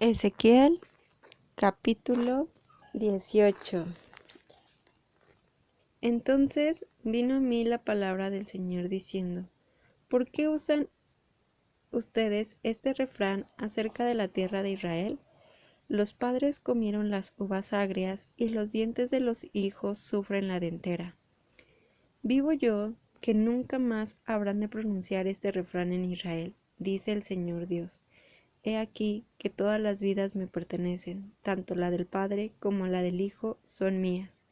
Ezequiel capítulo 18. Entonces vino a mí la palabra del Señor diciendo: ¿Por qué usan ustedes este refrán acerca de la tierra de Israel? Los padres comieron las uvas agrias y los dientes de los hijos sufren la dentera. Vivo yo que nunca más habrán de pronunciar este refrán en Israel, dice el Señor Dios. He aquí que todas las vidas me pertenecen, tanto la del Padre como la del Hijo son mías.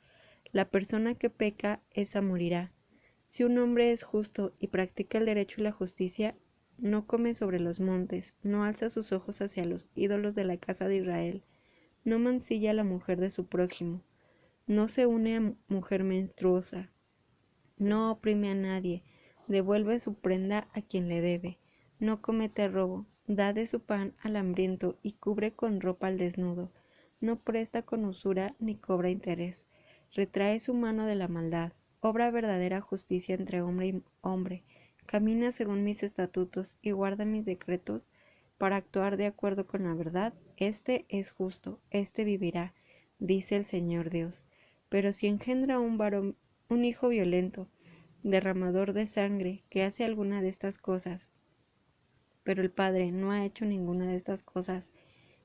La persona que peca, esa morirá. Si un hombre es justo y practica el derecho y la justicia, no come sobre los montes, no alza sus ojos hacia los ídolos de la casa de Israel, no mancilla a la mujer de su prójimo, no se une a mujer menstruosa, no oprime a nadie, devuelve su prenda a quien le debe, no comete robo, da de su pan al hambriento y cubre con ropa al desnudo, no presta con usura ni cobra interés, retrae su mano de la maldad, obra verdadera justicia entre hombre y hombre, camina según mis estatutos y guarda mis decretos para actuar de acuerdo con la verdad. Este es justo, este vivirá, dice el Señor Dios. Pero si engendra un hijo violento, derramador de sangre, que hace alguna de estas cosas, pero el padre no ha hecho ninguna de estas cosas,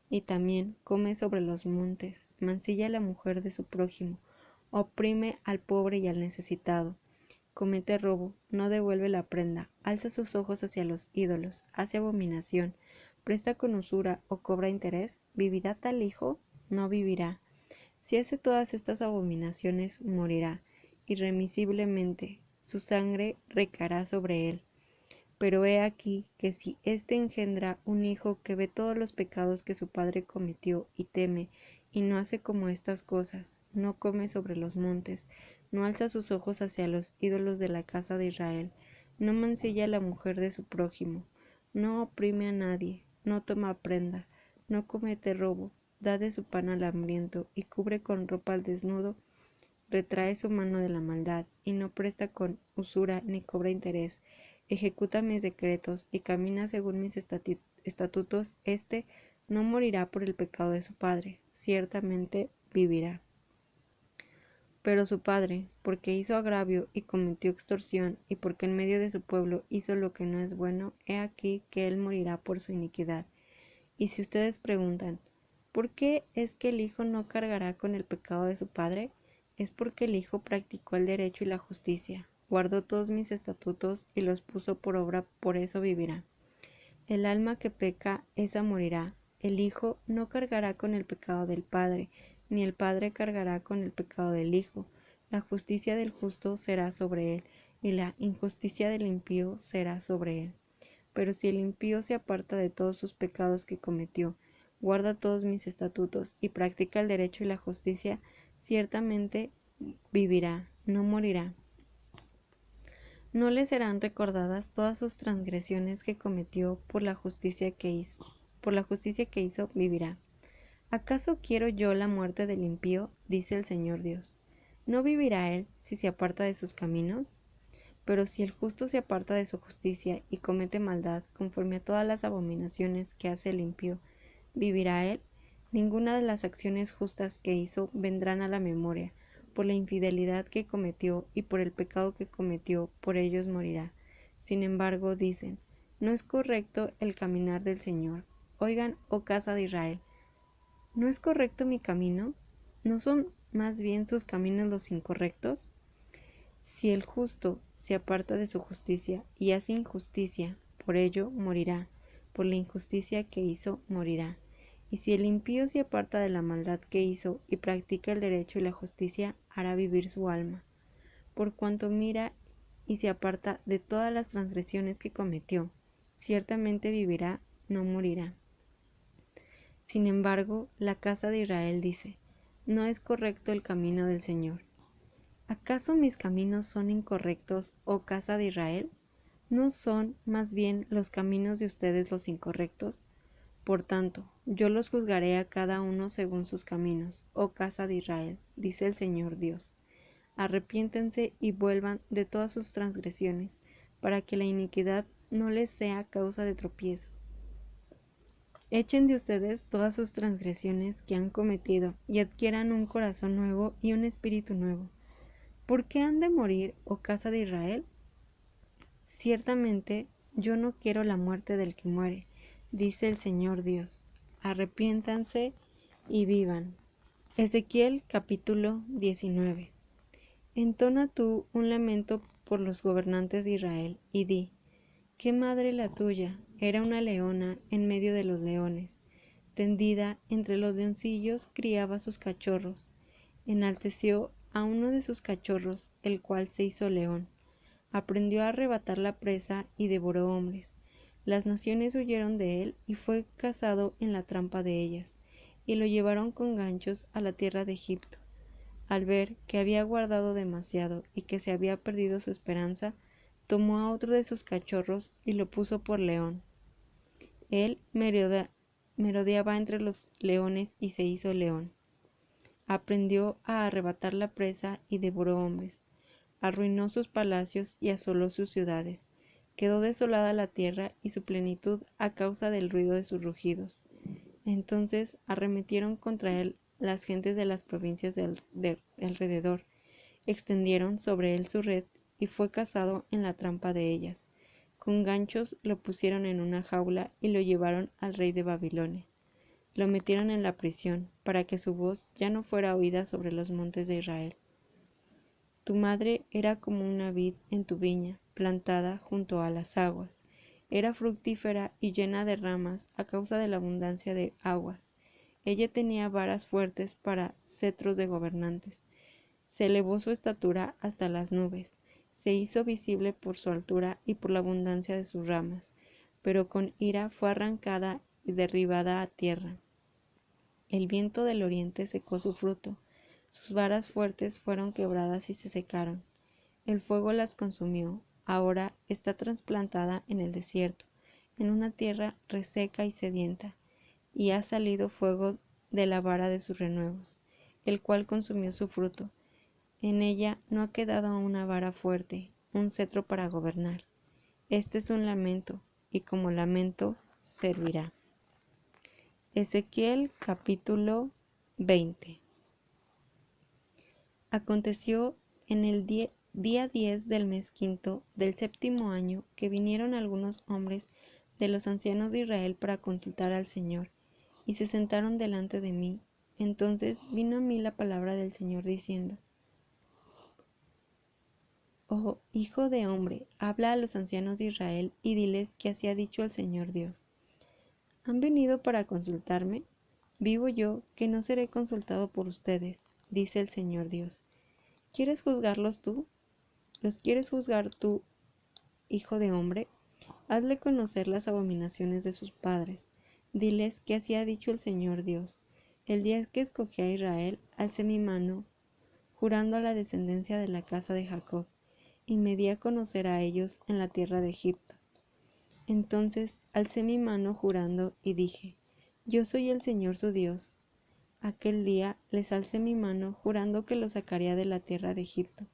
y también come sobre los montes, mancilla a la mujer de su prójimo, oprime al pobre y al necesitado, comete robo, no devuelve la prenda, alza sus ojos hacia los ídolos, hace abominación, presta con usura o cobra interés, ¿vivirá tal hijo? No vivirá. Si hace todas estas abominaciones, morirá irremisiblemente, su sangre recaerá sobre él. Pero he aquí que si éste engendra un hijo que ve todos los pecados que su padre cometió y teme, y no hace como estas cosas, no come sobre los montes, no alza sus ojos hacia los ídolos de la casa de Israel, no mancilla a la mujer de su prójimo, no oprime a nadie, no toma prenda, no comete robo, da de su pan al hambriento y cubre con ropa al desnudo, retrae su mano de la maldad y no presta con usura ni cobra interés, ejecuta mis decretos y camina según mis estatutos, éste no morirá por el pecado de su padre, ciertamente vivirá. Pero su padre, porque hizo agravio y cometió extorsión, y porque en medio de su pueblo hizo lo que no es bueno, he aquí que él morirá por su iniquidad. Y si ustedes preguntan, ¿por qué es que el hijo no cargará con el pecado de su padre? Es porque el hijo practicó el derecho y la justicia, guardó todos mis estatutos y los puso por obra, por eso vivirá. El alma que peca, esa morirá. El hijo no cargará con el pecado del padre, ni el padre cargará con el pecado del hijo. La justicia del justo será sobre él, y la injusticia del impío será sobre él. Pero si el impío se aparta de todos sus pecados que cometió, guarda todos mis estatutos y practica el derecho y la justicia, ciertamente vivirá, no morirá. No le serán recordadas todas sus transgresiones que cometió, por la justicia que hizo, vivirá. ¿Acaso quiero yo la muerte del impío? Dice el Señor Dios. ¿No vivirá él si se aparta de sus caminos? Pero si el justo se aparta de su justicia y comete maldad conforme a todas las abominaciones que hace el impío, ¿vivirá él? Ninguna de las acciones justas que hizo vendrán a la memoria. Por la infidelidad que cometió y por el pecado que cometió, por ellos morirá. Sin embargo, dicen, no es correcto el caminar del Señor. Oigan, oh casa de Israel, ¿no es correcto mi camino? ¿No son más bien sus caminos los incorrectos? Si el justo se aparta de su justicia y hace injusticia, por ello morirá, por la injusticia que hizo morirá. Y si el impío se aparta de la maldad que hizo y practica el derecho y la justicia, hará vivir su alma. Por cuanto mira y se aparta de todas las transgresiones que cometió, ciertamente vivirá, no morirá. Sin embargo, la casa de Israel dice, no es correcto el camino del Señor. ¿Acaso mis caminos son incorrectos, oh casa de Israel? ¿No son más bien los caminos de ustedes los incorrectos? Por tanto, yo los juzgaré a cada uno según sus caminos, oh casa de Israel, dice el Señor Dios. Arrepiéntense y vuelvan de todas sus transgresiones, para que la iniquidad no les sea causa de tropiezo. Echen de ustedes todas sus transgresiones que han cometido, y adquieran un corazón nuevo y un espíritu nuevo. ¿Por qué han de morir, oh casa de Israel? Ciertamente yo no quiero la muerte del que muere, dice el Señor Dios. Arrepiéntanse y vivan. Ezequiel capítulo 19. Entona tú un lamento por los gobernantes de Israel, y di: ¿qué madre la tuya? Era una leona en medio de los leones. Tendida entre los leoncillos criaba sus cachorros. Enalteció a uno de sus cachorros, el cual se hizo león. Aprendió a arrebatar la presa y devoró hombres. Las naciones huyeron de él y fue cazado en la trampa de ellas, y lo llevaron con ganchos a la tierra de Egipto. Al ver que había guardado demasiado y que se había perdido su esperanza, tomó a otro de sus cachorros y lo puso por león. Él merodeaba entre los leones y se hizo león. Aprendió a arrebatar la presa y devoró hombres. Arruinó sus palacios y asoló sus ciudades. Quedó desolada la tierra y su plenitud a causa del ruido de sus rugidos. Entonces arremetieron contra él las gentes de las provincias de alrededor, extendieron sobre él su red y fue cazado en la trampa de ellas. Con ganchos lo pusieron en una jaula y lo llevaron al rey de Babilonia. Lo metieron en la prisión para que su voz ya no fuera oída sobre los montes de Israel. Tu madre era como una vid en tu viña, plantada junto a las aguas. Era fructífera y llena de ramas a causa de la abundancia de aguas. Ella tenía varas fuertes para cetros de gobernantes. Se elevó su estatura hasta las nubes. Se hizo visible por su altura y por la abundancia de sus ramas. Pero con ira fue arrancada y derribada a tierra. El viento del oriente secó su fruto. Sus varas fuertes fueron quebradas y se secaron. El fuego las consumió. Ahora está trasplantada en el desierto, en una tierra reseca y sedienta, y ha salido fuego de la vara de sus renuevos, el cual consumió su fruto. En ella no ha quedado una vara fuerte, un cetro para gobernar. Este es un lamento, y como lamento servirá. Ezequiel capítulo 20. Aconteció en el día 10 del mes quinto del séptimo año que vinieron algunos hombres de los ancianos de Israel para consultar al Señor, y se sentaron delante de mí. Entonces vino a mí la palabra del Señor diciendo: Oh, hijo de hombre, habla a los ancianos de Israel y diles que así ha dicho el Señor Dios. ¿Han venido para consultarme? Vivo yo, que no seré consultado por ustedes, dice el Señor Dios. ¿Quieres juzgarlos tú? ¿Los quieres juzgar tú, hijo de hombre? Hazle conocer las abominaciones de sus padres. Diles que así ha dicho el Señor Dios. El día que escogí a Israel, alcé mi mano, jurando a la descendencia de la casa de Jacob, y me di a conocer a ellos en la tierra de Egipto. Entonces alcé mi mano jurando y dije: Yo soy el Señor su Dios. Aquel día les alcé mi mano jurando que los sacaría de la tierra de Egipto,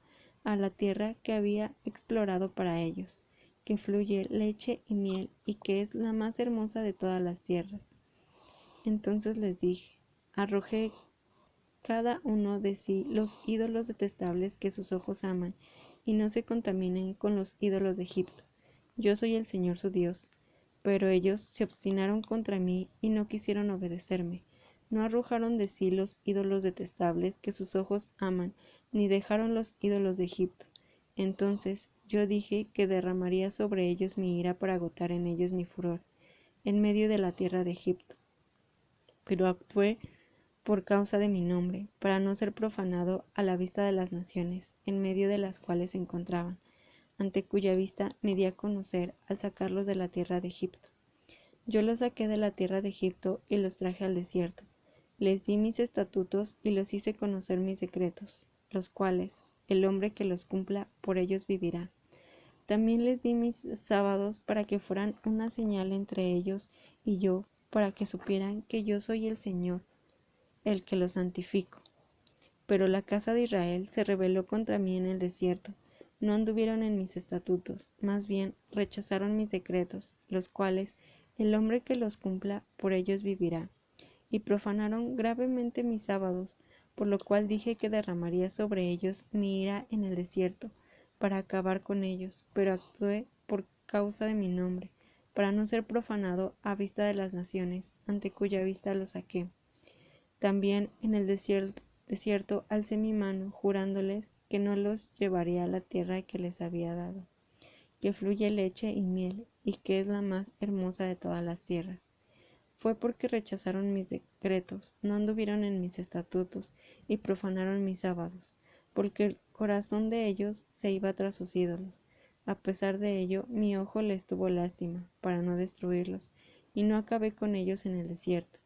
a la tierra que había explorado para ellos, que fluye leche y miel y que es la más hermosa de todas las tierras. Entonces les dije: arrojé cada uno de sí los ídolos detestables que sus ojos aman, y no se contaminen con los ídolos de Egipto. Yo soy el Señor su Dios. Pero ellos se obstinaron contra mí y no quisieron obedecerme. No arrojaron de sí los ídolos detestables que sus ojos aman, ni dejaron los ídolos de Egipto. Entonces yo dije que derramaría sobre ellos mi ira para agotar en ellos mi furor, en medio de la tierra de Egipto. Pero actué por causa de mi nombre, para no ser profanado a la vista de las naciones, en medio de las cuales se encontraban, ante cuya vista me di a conocer al sacarlos de la tierra de Egipto. Yo los saqué de la tierra de Egipto y los traje al desierto. Les di mis estatutos y los hice conocer mis secretos, los cuales el hombre que los cumpla por ellos vivirá. También les di mis sábados para que fueran una señal entre ellos y yo, para que supieran que yo soy el Señor, el que los santifico. Pero la casa de Israel se rebeló contra mí en el desierto. No anduvieron en mis estatutos, más bien rechazaron mis decretos, los cuales el hombre que los cumpla, por ellos vivirá. Y profanaron gravemente mis sábados, por lo cual dije que derramaría sobre ellos mi ira en el desierto, para acabar con ellos, pero actué por causa de mi nombre, para no ser profanado a vista de las naciones, ante cuya vista los saqué. También en el desierto alcé mi mano, jurándoles que no los llevaría a la tierra que les había dado, que fluye leche y miel, y que es la más hermosa de todas las tierras. Fue porque rechazaron mis decretos, no anduvieron en mis estatutos, y profanaron mis sábados, porque el corazón de ellos se iba tras sus ídolos. A pesar de ello, mi ojo les tuvo lástima, para no destruirlos, y no acabé con ellos en el desierto.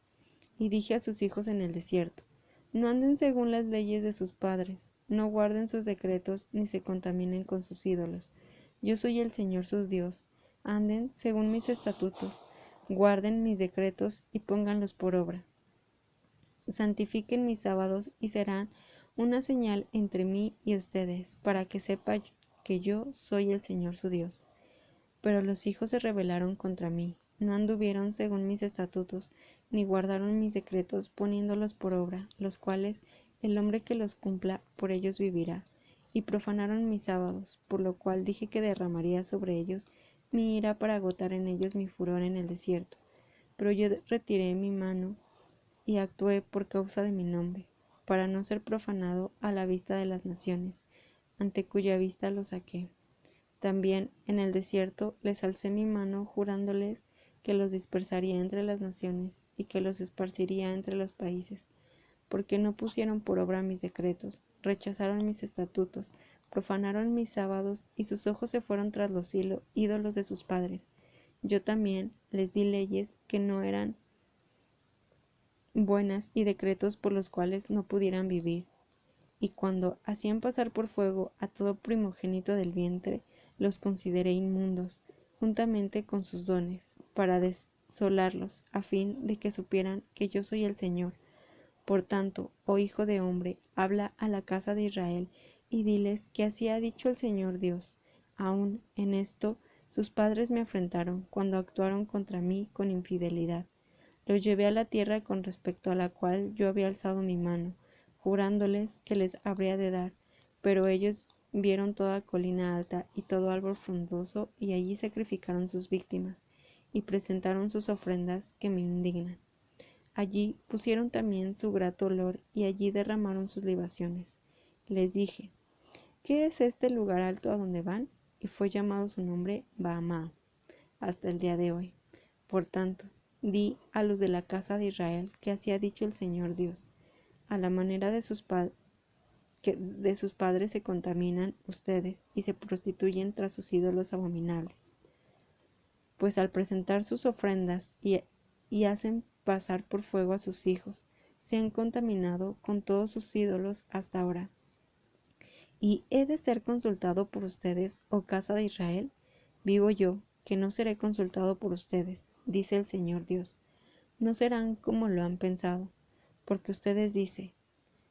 Y dije a sus hijos en el desierto: no anden según las leyes de sus padres, no guarden sus decretos, ni se contaminen con sus ídolos. Yo soy el Señor su Dios. Anden según mis estatutos, guarden mis decretos y pónganlos por obra. Santifiquen mis sábados y serán una señal entre mí y ustedes, para que sepa que yo soy el Señor su Dios. Pero los hijos se rebelaron contra mí, no anduvieron según mis estatutos, ni guardaron mis decretos poniéndolos por obra, los cuales el hombre que los cumpla, por ellos vivirá. Y profanaron mis sábados, por lo cual dije que derramaría sobre ellos mi ira para agotar en ellos mi furor en el desierto. Pero yo retiré mi mano y actué por causa de mi nombre, para no ser profanado a la vista de las naciones, ante cuya vista los saqué. También en el desierto les alcé mi mano, jurándoles que los dispersaría entre las naciones y que los esparciría entre los países, porque no pusieron por obra mis decretos, rechazaron mis estatutos, profanaron mis sábados, y sus ojos se fueron tras los ídolos de sus padres. Yo también les di leyes que no eran buenas y decretos por los cuales no pudieran vivir. Y cuando hacían pasar por fuego a todo primogénito del vientre, los consideré inmundos, juntamente con sus dones, para desolarlos, a fin de que supieran que yo soy el Señor. Por tanto, oh hijo de hombre, habla a la casa de Israel, y diles que así ha dicho el Señor Dios. Aun en esto, sus padres me afrentaron, cuando actuaron contra mí con infidelidad. Los llevé a la tierra con respecto a la cual yo había alzado mi mano, jurándoles que les habría de dar, pero ellos vieron toda colina alta y todo árbol frondoso, y allí sacrificaron sus víctimas, y presentaron sus ofrendas que me indignan. Allí pusieron también su grato olor, y allí derramaron sus libaciones. Les dije: ¿qué es este lugar alto a donde van? Y fue llamado su nombre Baamá, hasta el día de hoy. Por tanto, di a los de la casa de Israel que así ha dicho el Señor Dios: a la manera de sus padres se contaminan ustedes y se prostituyen tras sus ídolos abominables. Pues al presentar sus ofrendas y hacen pasar por fuego a sus hijos, se han contaminado con todos sus ídolos hasta ahora. ¿Y he de ser consultado por ustedes, oh casa de Israel? Vivo yo, que no seré consultado por ustedes, dice el Señor Dios. No serán como lo han pensado, porque ustedes dicen: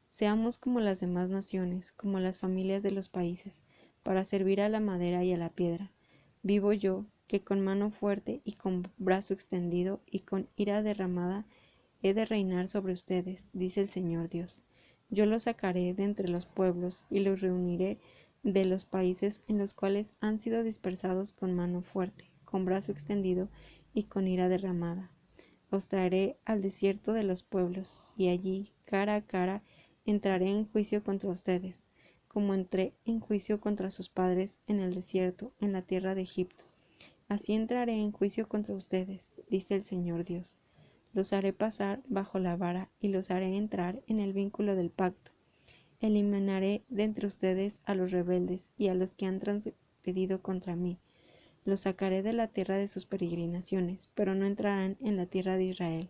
seamos como las demás naciones, como las familias de los países, para servir a la madera y a la piedra. Vivo yo, que con mano fuerte y con brazo extendido y con ira derramada he de reinar sobre ustedes, dice el Señor Dios. Yo los sacaré de entre los pueblos y los reuniré de los países en los cuales han sido dispersados con mano fuerte, con brazo extendido y con ira derramada. Os traeré al desierto de los pueblos, y allí, cara a cara, entraré en juicio contra ustedes, como entré en juicio contra sus padres en el desierto, en la tierra de Egipto. Así entraré en juicio contra ustedes, dice el Señor Dios. Los haré pasar bajo la vara y los haré entrar en el vínculo del pacto. Eliminaré de entre ustedes a los rebeldes y a los que han transgredido contra mí. Los sacaré de la tierra de sus peregrinaciones, pero no entrarán en la tierra de Israel,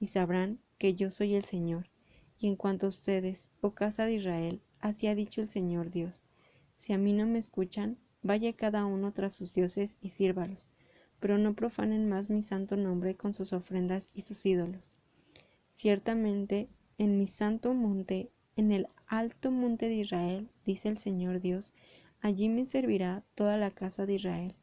y sabrán que yo soy el Señor. Y en cuanto a ustedes, oh casa de Israel, así ha dicho el Señor Dios: si a mí no me escuchan, vaya cada uno tras sus dioses y sírvalos, pero no profanen más mi santo nombre con sus ofrendas y sus ídolos. Ciertamente, en mi santo monte, en el alto monte de Israel, dice el Señor Dios, allí me servirá toda la casa de Israel,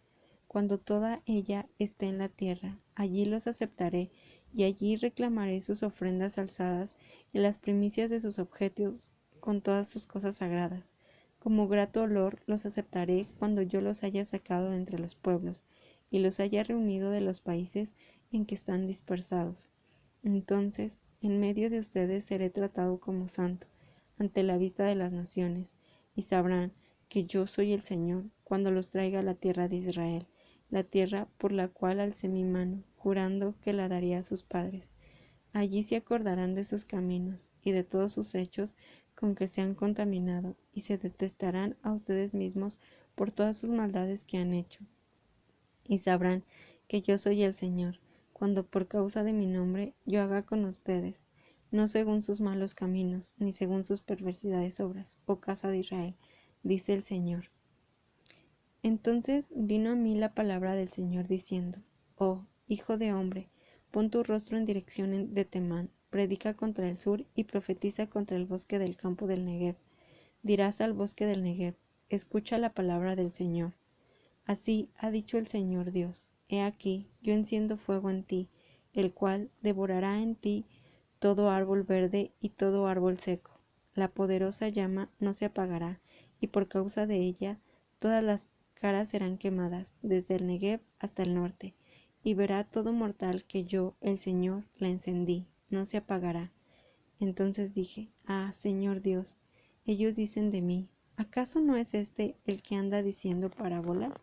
cuando toda ella esté en la tierra, allí los aceptaré, y allí reclamaré sus ofrendas alzadas y las primicias de sus objetos con todas sus cosas sagradas. Como grato olor los aceptaré cuando yo los haya sacado de entre los pueblos, y los haya reunido de los países en que están dispersados. Entonces, en medio de ustedes seré tratado como santo, ante la vista de las naciones, y sabrán que yo soy el Señor cuando los traiga a la tierra de Israel, la tierra por la cual alcé mi mano, jurando que la daría a sus padres. Allí se acordarán de sus caminos y de todos sus hechos con que se han contaminado, y se detestarán a ustedes mismos por todas sus maldades que han hecho. Y sabrán que yo soy el Señor, cuando por causa de mi nombre yo haga con ustedes, no según sus malos caminos, ni según sus perversidades obras, oh casa de Israel, dice el Señor. Entonces vino a mí la palabra del Señor diciendo: Oh, hijo de hombre, pon tu rostro en dirección de Temán, predica contra el sur y profetiza contra el bosque del campo del Negev. Dirás al bosque del Negev: escucha la palabra del Señor. Así ha dicho el Señor Dios: He aquí, yo enciendo fuego en ti, el cual devorará en ti todo árbol verde y todo árbol seco. La poderosa llama no se apagará, y por causa de ella todas las caras serán quemadas, desde el Negev hasta el norte. Y verá todo mortal que yo, el Señor, la encendí, no se apagará. Entonces dije: Ah, Señor Dios, ellos dicen de mí: ¿acaso no es este el que anda diciendo parábolas?